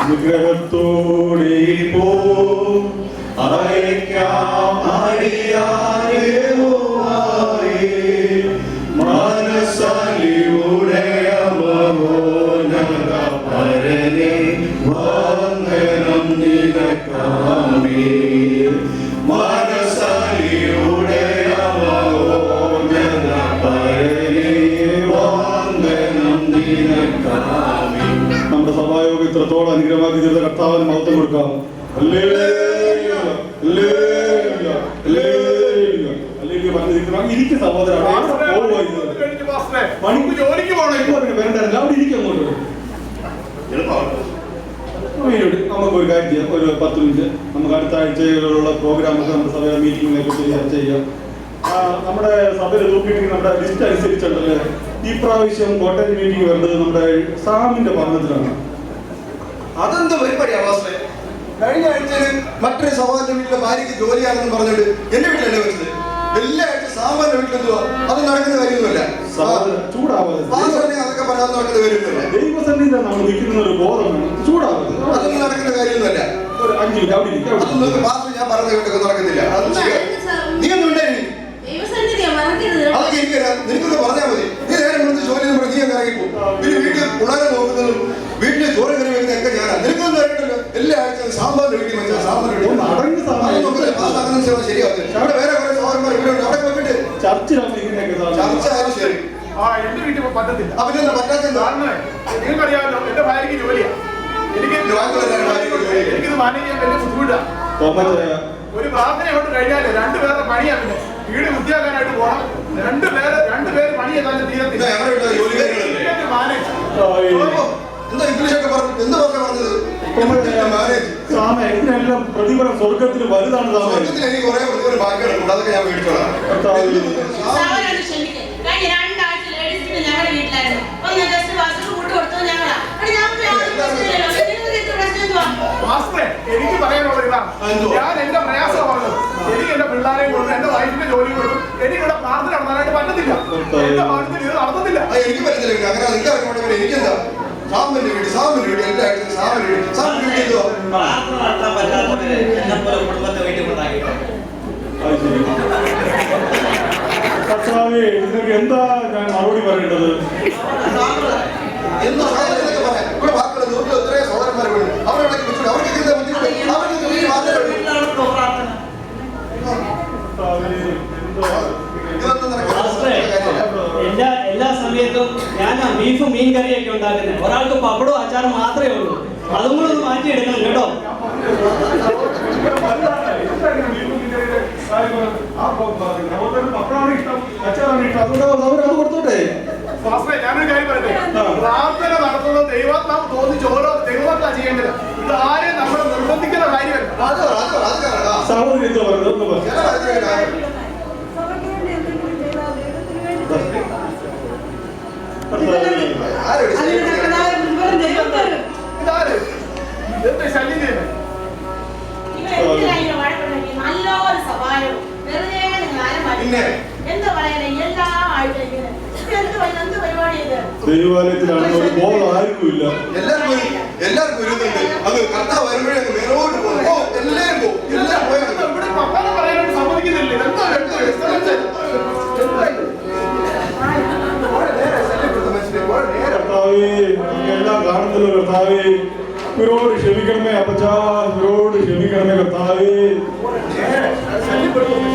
വിഗ്രഹത്തോടെ പോ അയക്കാം അടിയായേ മനസ്സലിയുടെ മഹോന്നത പരനെ വന്ദനം നിനക്കാമേ മനസ്സലിയുടെ മഹോന്നത പരനെ വന്ദനം നിനക്കാമേ. നമ്മുടെ സഭായോഗം ഇത്രത്തോളം അനുഗ്രഹമാക്കി ചെയ്ത കർത്താവിന് മഹത്വം കൊടുക്കാം. ഇരിക്കും സഹോദരൻ, ജോലിക്ക് പോകണം വേണ്ട അവിടെ ഇരിക്കും. അങ്ങോട്ട് നമുക്കൊരു കാര്യം ചെയ്യാം, ഒരു 10 മിനിറ്റ് നമുക്ക് അടുത്ത ആഴ്ചയിലുള്ള പ്രോഗ്രാമൊക്കെ നമ്മുടെ സഭയുടെ മീറ്റിങ്ങിനെ കുറിച്ച് ചർച്ച ചെയ്യാം. നമ്മുടെ സഭയിൽ തൂക്കിയിട്ട് നമ്മുടെ ലിസ്റ്റ് അനുസരിച്ചുണ്ടല്ലേ ഈ പ്രാവശ്യം കോട്ടയം മീറ്റിംഗ് വരുന്നത് നമ്മുടെ സാമിന്റെ ഭരണത്തിലാണ്. അതെന്താ പരിപാടിയാ വാസേ? കഴിഞ്ഞ ആഴ്ചയിൽ മറ്റൊരു സഹോദരന്റെ വീട്ടിലെ ഭാര്യയ്ക്ക് ജോലിയാണെന്ന് പറഞ്ഞിട്ട് എന്റെ വീട്ടിലല്ലേ വരുന്നത്. എല്ലാ ആഴ്ച സാമാന്റെ വീട്ടിലെന്തുവാ അത് നടക്കുന്ന കാര്യമൊന്നുമല്ല. അതൊക്കെ പറയാൻ നടക്കുന്ന കാര്യമൊന്നുമല്ല. ദൈവസന്നിധിയിലാണ് നമ്മൾ നിൽക്കുന്ന ഒരു ബോധം ചൂടാവുന്നത്. അതൊന്നും നടക്കുന്ന കാര്യമൊന്നുമല്ല. ഒരു 5 മിനിറ്റ് അവിടെ അതൊന്നും വാസു ഞാൻ പറഞ്ഞ കേട്ടൊക്കെ നടക്കുന്നില്ല. നീ ഒന്നും ഉണ്ടായി അതൊക്കെ എനിക്കറിയാം. നിനക്കൊന്ന് പറഞ്ഞാൽ മതി. നീ നേരെ വിളിച്ച് ജോലി നീ അങ്ങ് ഇറങ്ങിപ്പോ. പിന്നെ വീട്ടിൽ പിള്ളേരെ നോക്കുന്നതും വീട്ടിൽ ചോറ് കറി വെക്കുന്നതൊക്കെ ഞാനാ. നിനക്കൊന്നും അറിയണ്ടല്ലോ. എല്ലാ ആഴ്ചയും സാമ്പാറിന്റെ വീട്ടിൽ വെച്ചാൽ സാമ്പാറിന്റെ ശരിയാവത്തില്ല. അവിടെ വേറെ കുറെ സഹോദരന്മാർ ഇവിടെ ഉണ്ട്. അവിടെ പോയിട്ട് ചർച്ച ആയാലും ശരി. എന്റെ വീട്ടിൽ പറ്റത്തില്ല. അവനെന്താ പറ്റാത്ത നിങ്ങൾക്കറിയാമല്ലോ എന്റെ ഭാര്യക്ക് ജോലിയാ. എനിക്കിത് മാനേജ് ചെയ്യാൻ വലിയ ബുദ്ധിമുട്ടാണ്. ഒരു പ്രാർത്ഥന കൊണ്ട് കഴിഞ്ഞാല് 2 പേരുടെ പണിയാ. പിന്നെ വീട് വൃത്തിയാക്കാനായിട്ട് പോകണം. 2 പേര് പണി ചെയ്താലും തീരത്തില്ല. ഇംഗ്ലീഷൊക്കെ പറഞ്ഞു എന്താ പറഞ്ഞത്? പ്രതിഫലം സ്വർഗത്തിൽ വലുതാണ്. എനിക്ക് കുറെ പ്രതിഫലം ബാക്കിയുണ്ട്. അതൊക്കെ ഞാൻ മേടിച്ചോളാം. എനിക്ക് പറയാനുള്ള ഇതാണ്. ഞാൻ എന്റെ പ്രയാസം പറഞ്ഞത്. എനിക്ക് എന്റെ പിള്ളേരെയും കൊണ്ട് എന്റെ വൈഫിന്റെ ജോലി കൊടുക്കും. എനിക്കിവിടെ പ്രാർത്ഥന നടത്താനായിട്ട് പറ്റത്തില്ല. എന്റെ പാഠത്തിൽ ഇത് നടത്തത്തില്ല. എനിക്ക് പറ്റത്തില്ല. അങ്ങനെ എനിക്കെന്താ സാമിന്റെ വീട് എല്ലാ ആഴ്ചയും സാമിന്റെ വീട് എന്താ ഞാൻ മറുപടി പറയേണ്ടത്? എന്താ സാധനങ്ങളൊക്കെ പറയാം. ഇവിടെ വാക്കുകൾ ദൂരത്തിൽ എത്രയോ സഹോദരന്മാരെ വീട് അവരുടെ എല്ലാ സമയത്തും ഞാൻ ബീഫും മീൻ കറിയൊക്കെ ഉണ്ടാക്കുന്നത്. ഒരാൾക്ക് പപ്പടവും അച്ചാറും മാത്രമേ ഉള്ളൂ. അതും കൂടെ ഒന്ന് മാറ്റിയെടുക്കണം കേട്ടോ. ഞാനൊരു കാര്യം പറയട്ടെ. പ്രാർത്ഥന നടത്തുന്നത് ദൈവാത്മാവ് തോന്നിച്ച് ഓരോ ദൈവത്താ ചെയ്യേണ്ടത്. ഇത് ആരെയും നമ്മൾ നിർബന്ധിക്കുന്ന കാര്യമല്ല. ഇതെന്താ ശല്യം ചെയ്യുന്നത്? ദൈവാലയത്തിലാണ് ഒരു ബോധം ആർക്കും ഇല്ല. എല്ലാവർക്കും വരുന്നുണ്ട്. അത് കർത്താവ് വരുമ്പോഴേ മേലോട്ട് പോകും. എല്ലാവരും പോകും. എല്ലാവരും പോയാൽ ഇവിടെ പപ്പാന്ന് പറയാനായിട്ട് സമ്മതിക്കുന്നില്ല. കർത്താവേ കർത്താവേ, ഇവരോട് ക്ഷമിക്കണമേ അപ്പച്ചാ, ഇവരോട് ക്ഷമിക്കണമേ കർത്താവേ. ശല്യപ്പെടുത്തുന്നു.